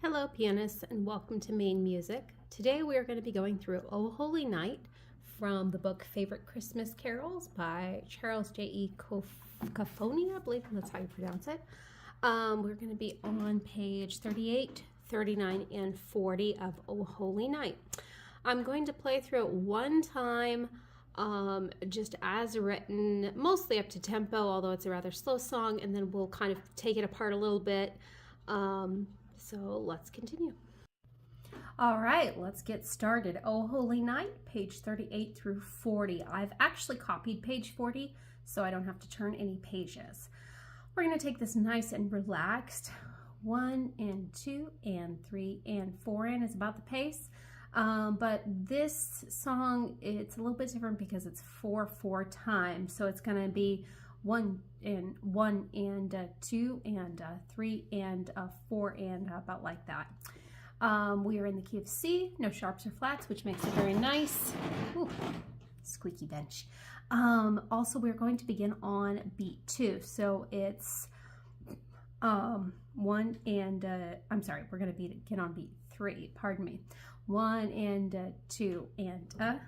Hello pianists and welcome to Main Music. Today we are going to be going through O Holy Night from the book Favorite Christmas Carols by Charles J.E. Cofone, I believe that's how you pronounce it. We're going to be on page 38, 39, and 40 of O Holy Night. I'm going to play through it one time just as written, mostly up to tempo, although it's a rather slow song, and then we'll kind of take it apart a little bit. So let's continue. All right, let's get started. O Holy Night, page 38 through 40. I've actually copied page 40, so I don't have to turn any pages. We're going to take this nice and relaxed. 1 and 2 and 3 and 4 in is about the pace. But this song, it's a little bit different because it's 4/4 times. So it's going to be 1 and 2 and 3 and 4 and about like that. We are in the key of C, no sharps or flats, which makes it very nice. Ooh, squeaky bench. Also, we're going to begin on beat 2. So it's 1 and we're going to begin on beat 3. Pardon me. 1 and 2 and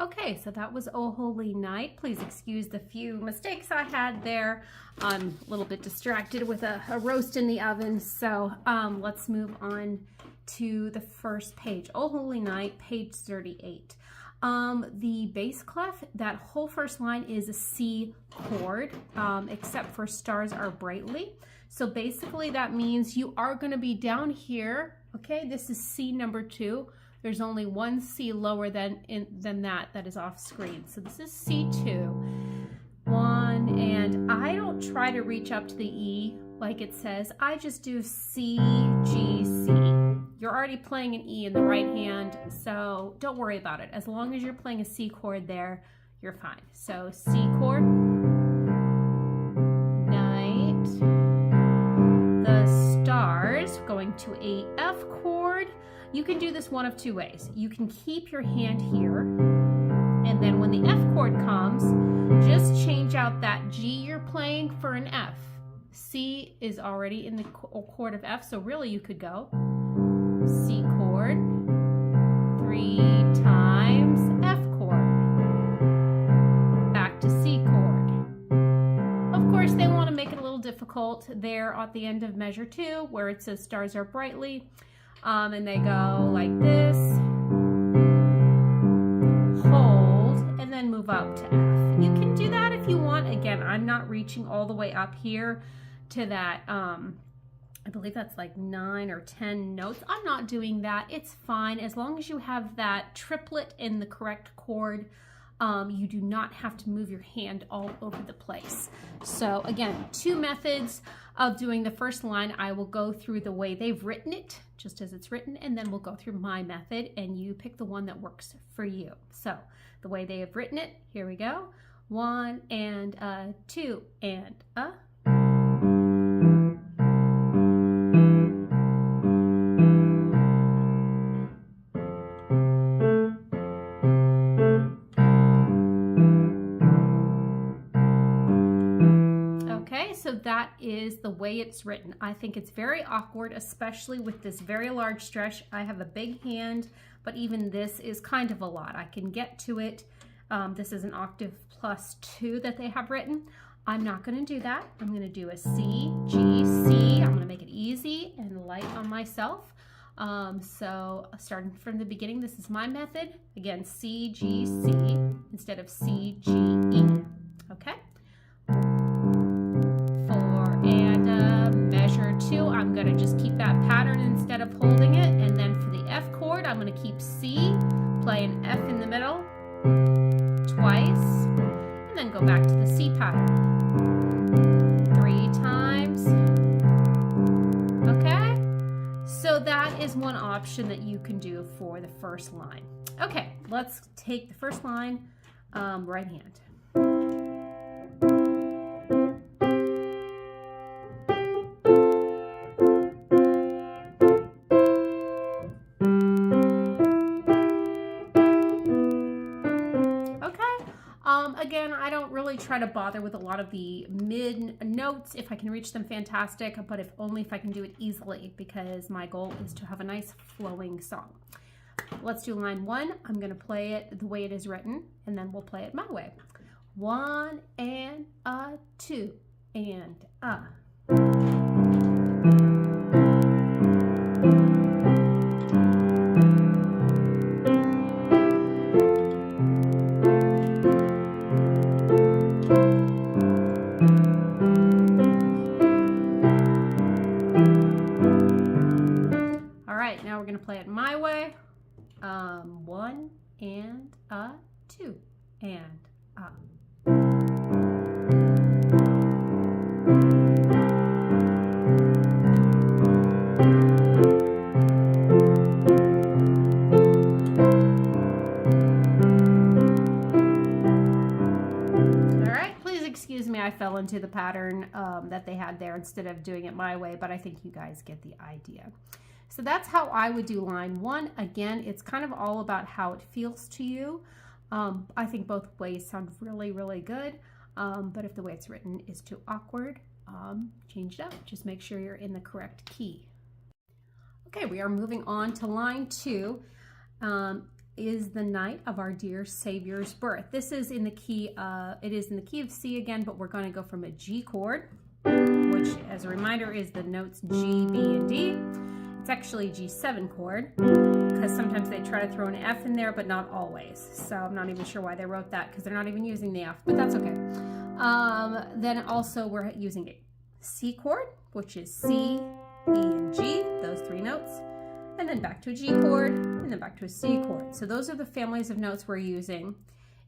Okay, so that was O Holy Night. Please excuse the few mistakes I had there. I'm a little bit distracted with a roast in the oven. So let's move on to the first page. O Holy Night, page 38. The bass clef, that whole first line is a C chord, except for stars are brightly. So basically that means you are going to be down here. Okay, this is C number 2. There's only one C lower than that is off screen. So this is C2. 1, and I don't try to reach up to the E like it says. I just do C, G, C. You're already playing an E in the right hand, so don't worry about it. As long as you're playing a C chord there, you're fine. So C chord, night, the stars, going to a F chord. You can do this one of two ways. You can keep your hand here, and then when the F chord comes, just change out that G you're playing for an F. C is already in the chord of F, so really you could go C chord, 3 times F chord, back to C chord. Of course, they want to make it a little difficult there at the end of measure 2, where it says stars are brightly. And they go like this, hold, and then move up to F. You can do that if you want again, I'm not reaching all the way up here to that, I believe that's like 9 or 10 notes. I'm not doing that. It's fine. As long as you have that triplet in the correct chord, you do not have to move your hand all over the place. So again, 2 methods of doing the first line. I will go through the way they've written it, just as it's written, and then we'll go through my method, and you pick the one that works for you. So the way they have written it, here we go. 1 and a, 2 and a. So that is the way it's written. I think it's very awkward, especially with this very large stretch. I have a big hand, but even this is kind of a lot. I can get to it. This is an octave plus 2 that they have written. I'm not going to do that. I'm going to do a C, G, C. I'm going to make it easy and light on myself. So starting from the beginning, this is my method. Again, C, G, C instead of C, G, E. Okay. Measure 2, I'm going to just keep that pattern instead of holding it. And then for the F chord, I'm going to keep C, play an F in the middle twice, and then go back to the C pattern 3 times. Okay, so that is one option that you can do for the first line. Okay, let's take the first line, right hand. Again, I don't really try to bother with a lot of the mid notes. If I can reach them, fantastic, but if only if I can do it easily, because my goal is to have a nice flowing song. Let's do line 1. I'm going to play it the way it is written, and then we'll play it my way. 1 and a, 2 and a. Now we're going to play it my way. 1 and a, 2 and a. All right, please excuse me, I fell into the pattern that they had there instead of doing it my way, but I think you guys get the idea. So that's how I would do line 1. Again, it's kind of all about how it feels to you. I think both ways sound really, really good. But if the way it's written is too awkward, change it up. Just make sure you're in the correct key. Okay, we are moving on to line 2. Is the night of our dear Savior's birth. This is in the key, it is in the key of C again, but we're going to go from a G chord, which as a reminder is the notes G, B, and D. It's actually a G7 chord, because sometimes they try to throw an F in there, but not always. So I'm not even sure why they wrote that, because they're not even using the F, but that's okay. Then also we're using a C chord, which is C, E, and G, those 3 notes, and then back to a G chord, and then back to a C chord. So those are the families of notes we're using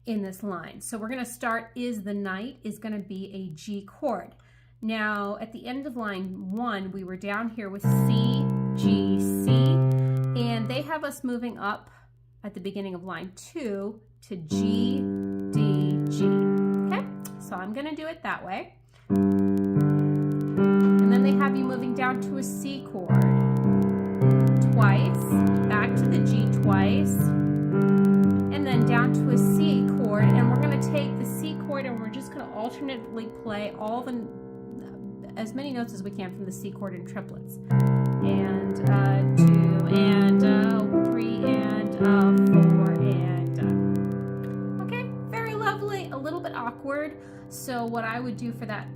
in this line. So we're going to start, is the night is going to be a G chord. Now at the end of line 1, we were down here with C, G, C, and they have us moving up at the beginning of line 2 to G, D, G. Okay, so I'm going to do it that way. And then they have you moving down to a C chord twice, back to the G twice, and then down to a C chord. And we're going to take the C chord and we're just going to alternately play all the as many notes as we can from the C chord in triplets. And 2 and 3 and 4 and okay, very lovely, a little bit awkward. So what I would do for that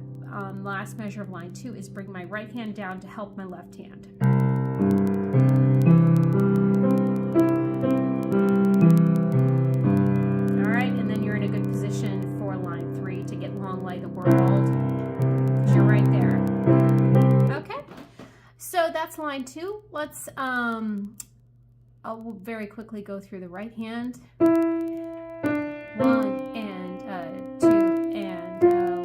last measure of line 2 is bring my right hand down to help my left hand. All right, and then you're in a good position for line 3 to get long, light, the word that's line 2. Let's I'll very quickly go through the right hand. 1 and 2 and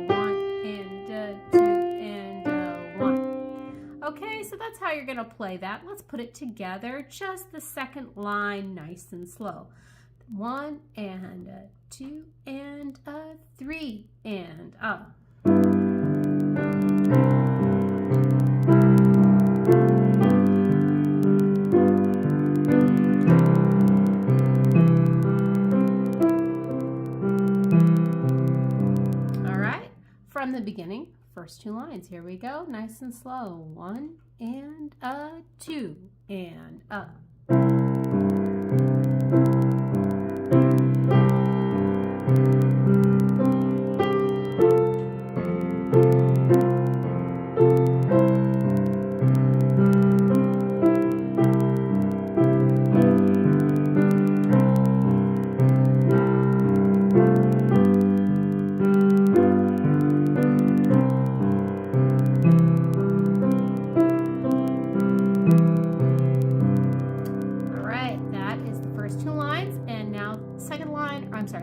1 and 2 and 1. Okay, so that's how you're going to play that. Let's put it together. Just the second line, nice and slow. 1 and 2 and 3 and From the beginning, first 2 lines. Here we go, nice and slow. 1 and 2 and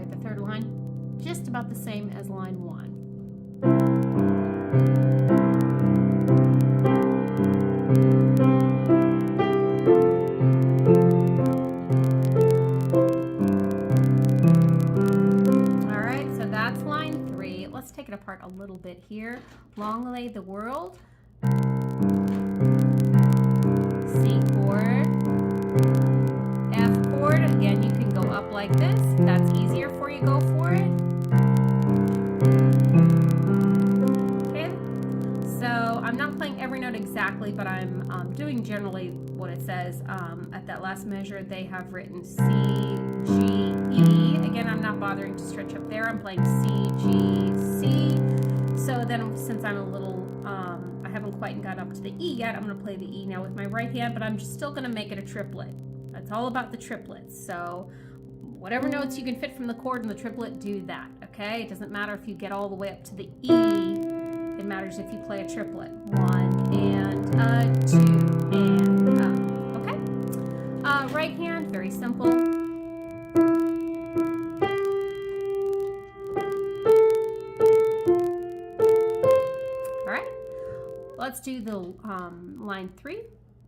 the third line, just about the same as line 1. All right, so that's line 3. Let's take it apart a little bit here. Long lay the world. C chord. F chord. Again, you can go up like this. That's easier for you. Go for it. Okay. So I'm not playing every note exactly, but I'm doing generally what it says. At that last measure, they have written C, G, E. Again, I'm not bothering to stretch up there. I'm playing C, G, C. So then, since I'm a little, I haven't quite got up to the E yet, I'm going to play the E now with my right hand, but I'm still going to make it a triplet. It's all about the triplets. So whatever notes you can fit from the chord and the triplet, do that, okay? It doesn't matter if you get all the way up to the E. It matters if you play a triplet. 1 and 2 and okay? Right hand, very simple. All right, let's do the line 3,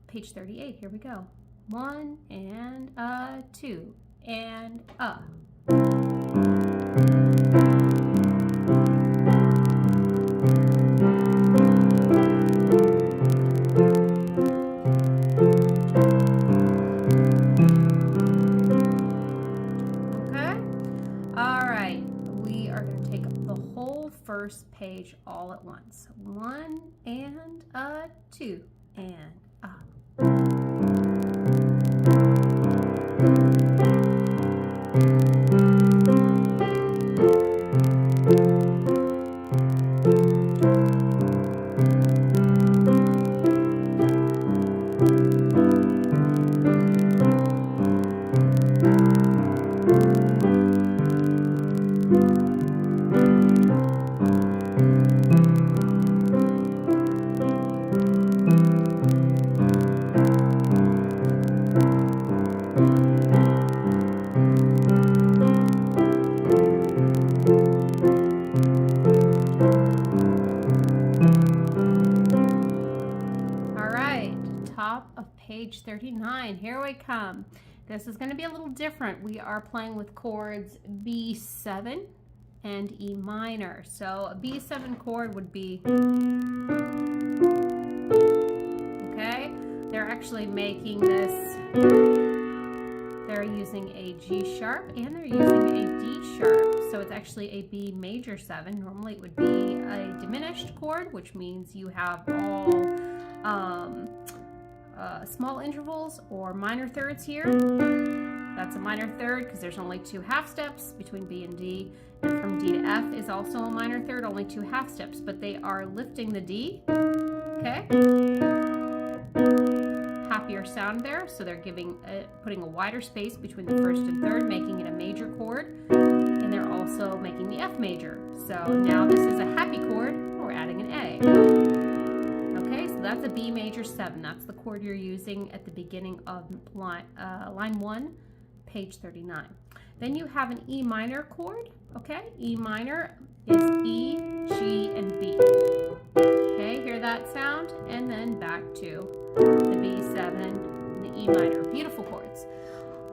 page 38. Here we go. 1 and 2 and first page all at once. 1 and 2 and page 39. Here we come. This is going to be a little different. We are playing with chords B7 and E minor. So a B7 chord would be, okay, they're actually making this, they're using a G sharp and they're using a D sharp. So it's actually a B major 7. Normally it would be a diminished chord, which means you have all small intervals or minor thirds here. That's a minor third because there's only 2 half steps between B and D. And from D to F is also a minor third, only 2 half steps, but they are lifting the D. Okay. Happier sound there, so they're giving putting a wider space between the first and third, making it a major chord, and they're also making the F major. So now this is a happy chord. We're adding an A. Okay, so that's that's a B major 7. That's the chord you're using at the beginning of line 1, page 39. Then you have an E minor chord, okay? E minor is E, G, and B. Okay, hear that sound? And then back to the B7, the E minor. Beautiful chords.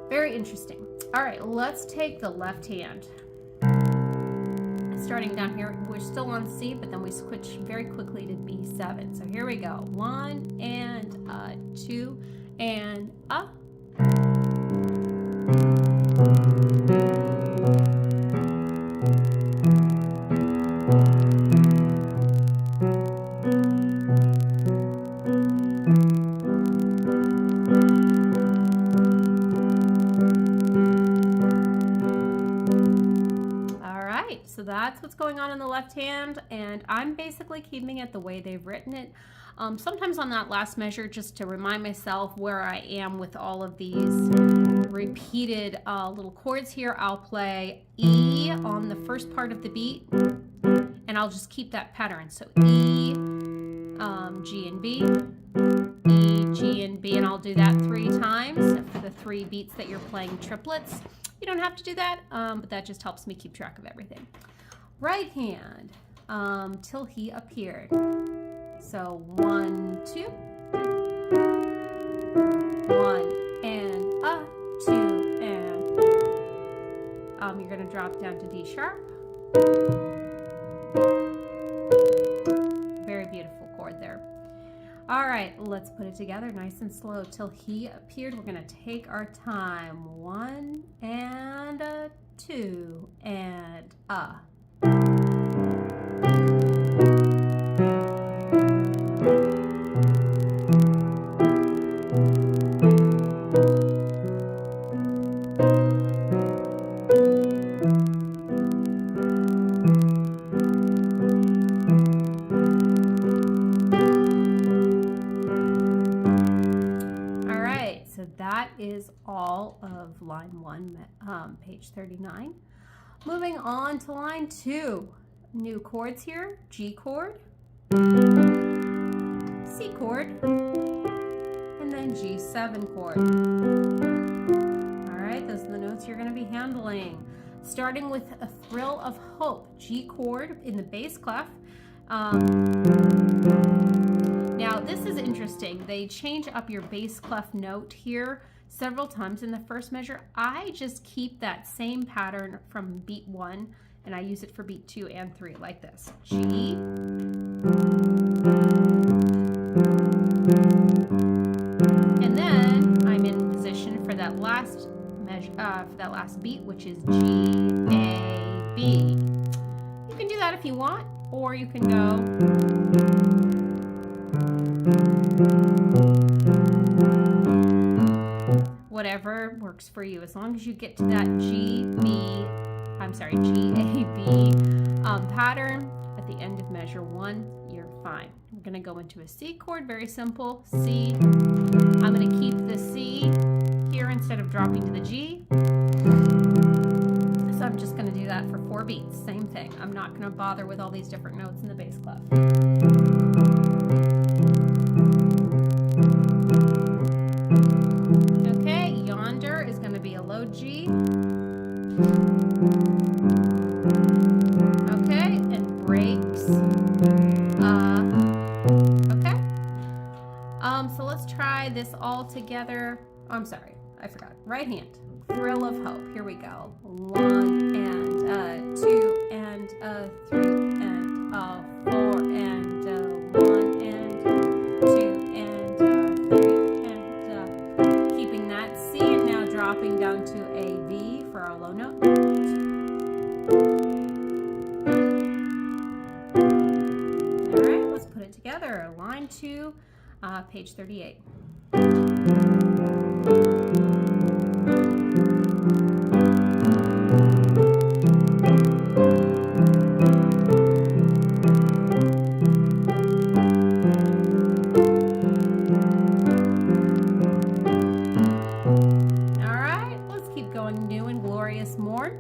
Very interesting. All right, let's take the left hand. Starting down here, we're still on C, but then we switch very quickly to B7. So here we go. 1 and 2 and up. So that's what's going on in the left hand, and I'm basically keeping it the way they've written it. Sometimes on that last measure, just to remind myself where I am with all of these repeated little chords here, I'll play E on the first part of the beat, and I'll just keep that pattern. So E, G and B, E, G and B, and I'll do that 3 times for the 3 beats that you're playing triplets. You don't have to do that, but that just helps me keep track of everything. Right hand, till he appeared. So 1, 2, 1 and 2 and you're gonna drop down to D sharp. Very beautiful chord there. All right, let's put it together nice and slow. Till he appeared, we're gonna take our time. 1 and 2 and that is all of line 1, page 39. Moving on to line 2. New chords here. G chord, C chord, and then G7 chord. All right, those are the notes you're going to be handling. Starting with a thrill of hope. G chord in the bass clef. Now, this is interesting. They change up your bass clef note here several times in the first measure. I just keep that same pattern from beat 1, and I use it for beat 2 and 3, like this. G, and then I'm in position for that last measure, for that last beat, which is G, A, B. You can do that if you want, or you can go whatever works for you, as long as you get to that G, A, B pattern at the end of measure 1, you're fine. We're going to go into a C chord, very simple. C. I'm going to keep the C here instead of dropping to the G. So I'm just going to do that for 4 beats. Same thing. I'm not going to bother with all these different notes in the bass clef. Low G. Okay, and breaks. Okay. So let's try this all together. Oh, I'm sorry, I forgot. Right hand. Thrill of hope. Here we go. 1 and 2 and 3 and 4 and 1 and 2 and 3 and keeping that C, and now dropping down to a B for our low note. All right, let's put it together. Line 2, page 38.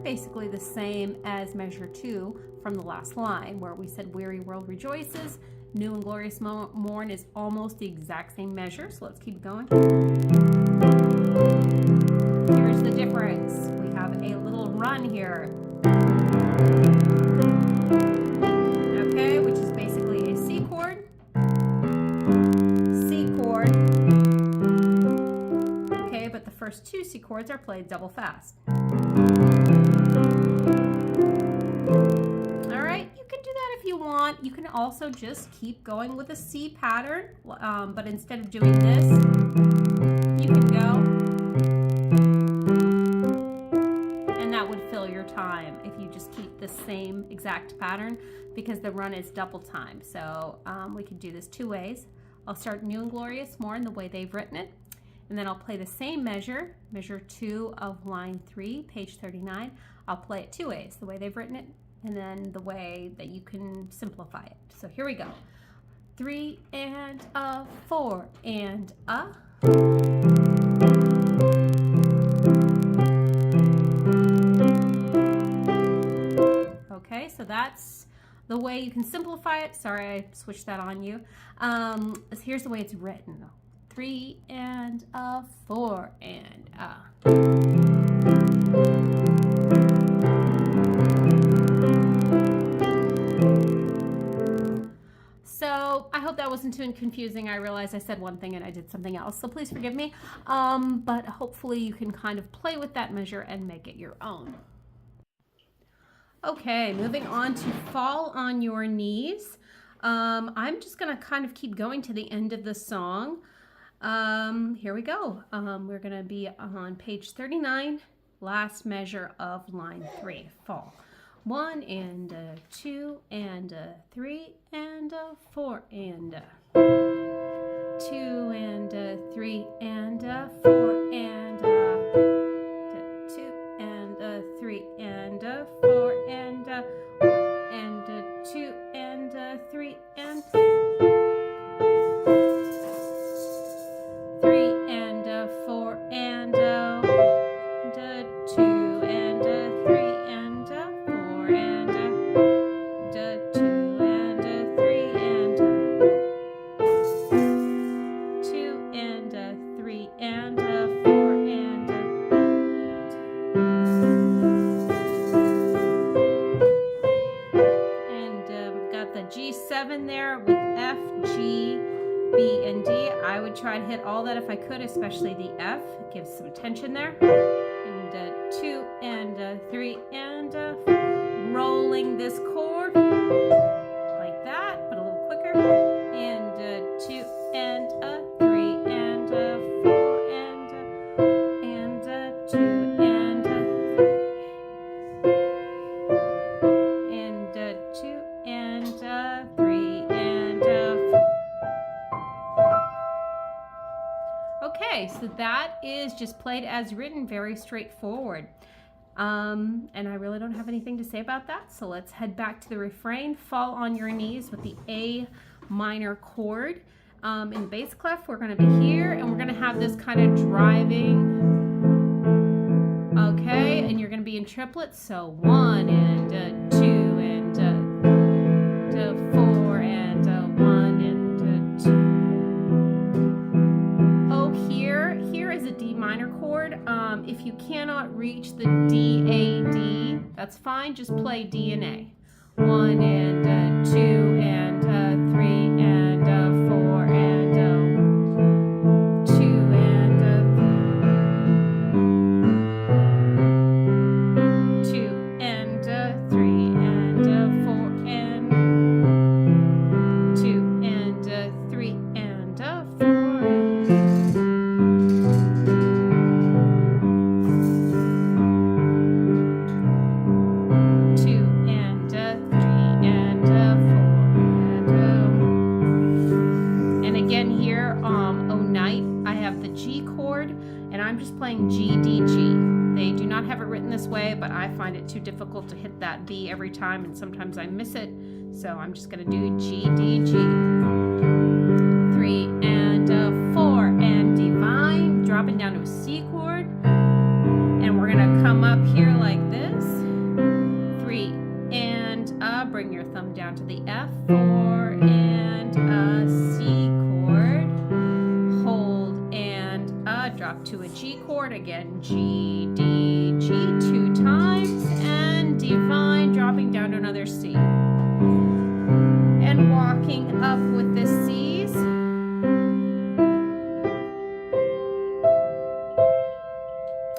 Basically the same as measure 2 from the last line, where we said weary world rejoices. New and Glorious Morn is almost the exact same measure, so let's keep going. Here's the difference. We have a little run here. Okay, which is basically a C chord, C chord. Okay, but the first two C chords are played double fast. You want, you can also just keep going with a C pattern, but instead of doing this, you can go, and that would fill your time if you just keep the same exact pattern, because the run is double time. So we can do this two ways. I'll start New and Glorious Morn the way they've written it, and then I'll play the same measure 2 of line 3, page 39. I'll play it two ways, the way they've written it, and then the way that you can simplify it. So here we go. 3 and a, 4 and a. Okay, so that's the way you can simplify it. Sorry, I switched that on you. Here's the way it's written. 3 and a, 4 and a. So I hope that wasn't too confusing. I realized I said one thing and I did something else, so please forgive me. But hopefully you can kind of play with that measure and make it your own. Okay, moving on to Fall on Your Knees. I'm just gonna kind of keep going to the end of the song. Here we go. We're gonna be on page 39, last measure of line 3, Fall. 1 and a, 2 and a, 3 and a, 4 and a. 2 and a, 3 and a, 4 and a. 2 and a, 3 and a, 4 and a. And a, 2 and a, 3 and 3 and a, 4 and a. 2 and a, 3 and a. G7 there with F, G, B, and D. I would try to hit all that if I could, especially the F. It gives some tension there. And 2 and 3 and rolling this chord like that, but a little quicker. And 2 and 3 and 4 and 2 and 2 and 3 and 4. Okay, so that is just played as written, very straightforward. And I really don't have anything to say about that, so let's head back to the refrain. Fall on your knees with the A minor chord. In the bass clef, we're going to be here, and we're going to have this kind of driving. Okay, and you're going to be in triplets, so 1 and 2 and 4 and 1 and 2. Oh, here is a D minor chord. If you cannot reach the D, A, D, that's fine. Just play D and A. 1 and 2 and 3 and 4 and 2 and 2 and 3 and 4 and 2 and 3 and 4. Playing G, D, G. They do not have it written this way, but I find it too difficult to hit that B every time, and sometimes I miss it. So I'm just going to do G, D, G. 3 and 4 and divine. Drop it down to a C chord. And we're going to come up here like this. 3 and bring your thumb down to the F. 4 and G chord again, G, D, G 2 times, and divine, dropping down to another C. And walking up with the C's.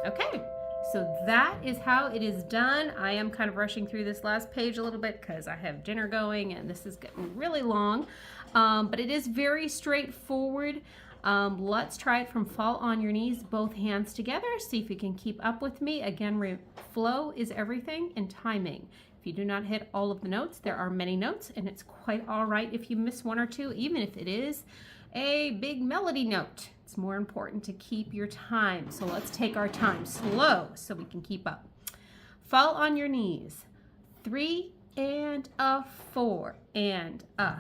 Okay, so that is how it is done. I am kind of rushing through this last page a little bit because I have dinner going and this is getting really long, but it is very straightforward. Let's try it from fall on your knees, both hands together. See if you can keep up with me. Again, flow is everything and timing. If you do not hit all of the notes, there are many notes, and it's quite all right if you miss one or two, even if it is a big melody note. It's more important to keep your time. So let's take our time slow so we can keep up. Fall on your knees. 3 and a 4 and a.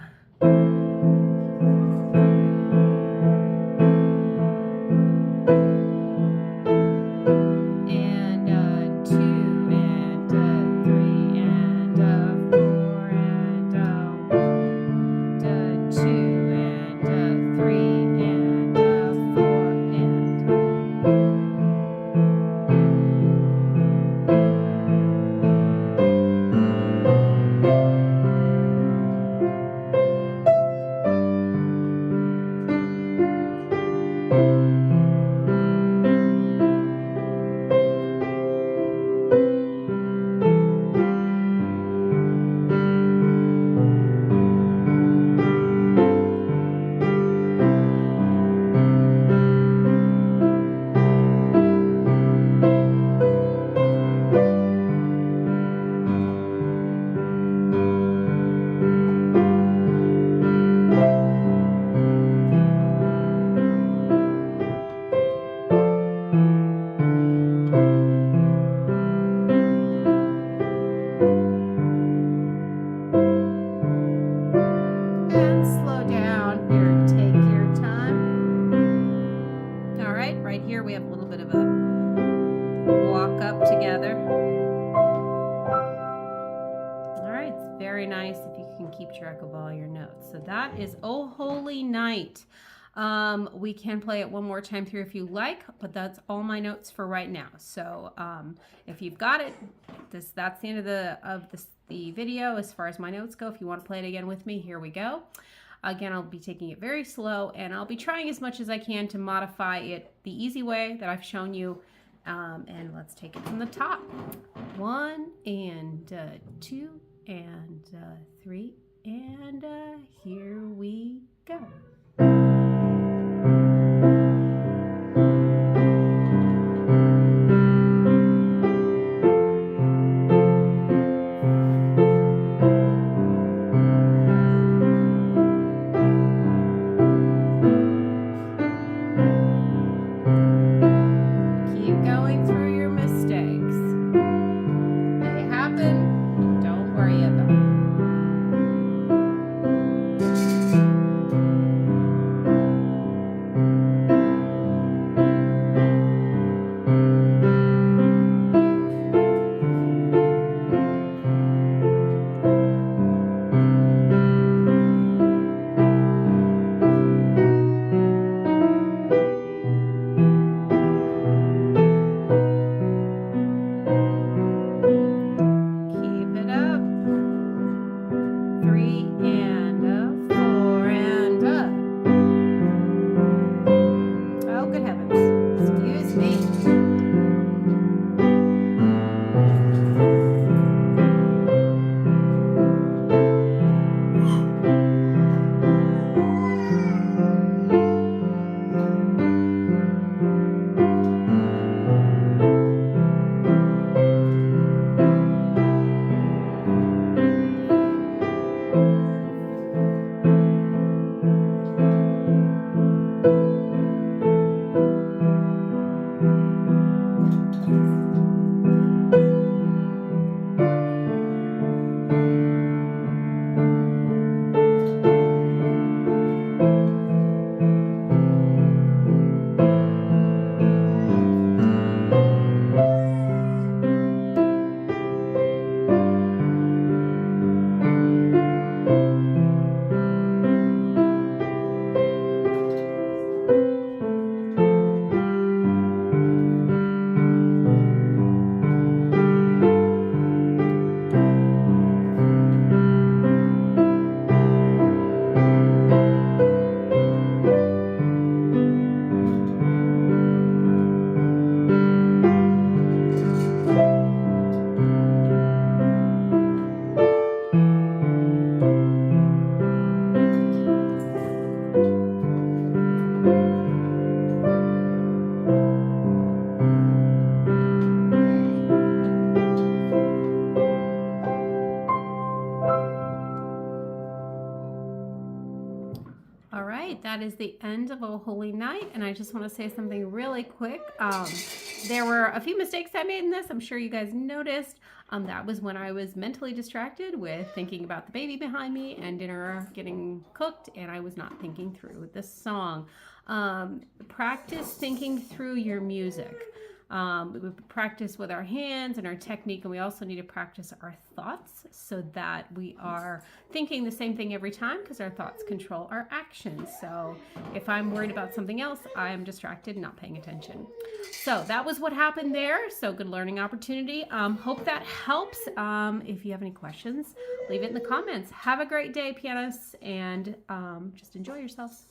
Track of all your notes. So that is Oh Holy Night. We can play it one more time through if you like, but that's all my notes for right now. So if you've got it, that's the end of the video as far as my notes go. If you want to play it again with me, here we go. Again, I'll be taking it very slow, and I'll be trying as much as I can to modify it the easy way that I've shown you. And let's take it from the top. 1 and 2 and 3. And here we go. Keep going through your mistakes. They happen. Don't worry about it. right, that is the end of O Holy Night, and I just want to say something really quick. There were a few mistakes I made in this. I'm sure you guys noticed. That was when I was mentally distracted with thinking about the baby behind me and dinner getting cooked, and I was not thinking through the song. Practice thinking through your music. We practice with our hands and our technique, and we also need to practice our thoughts so that we are thinking the same thing every time, because our thoughts control our actions. So if I'm worried about something else, I am distracted and not paying attention. So that was what happened there. So good learning opportunity. Hope that helps. If you have any questions, leave it in the comments. Have a great day, pianists, and just enjoy yourselves.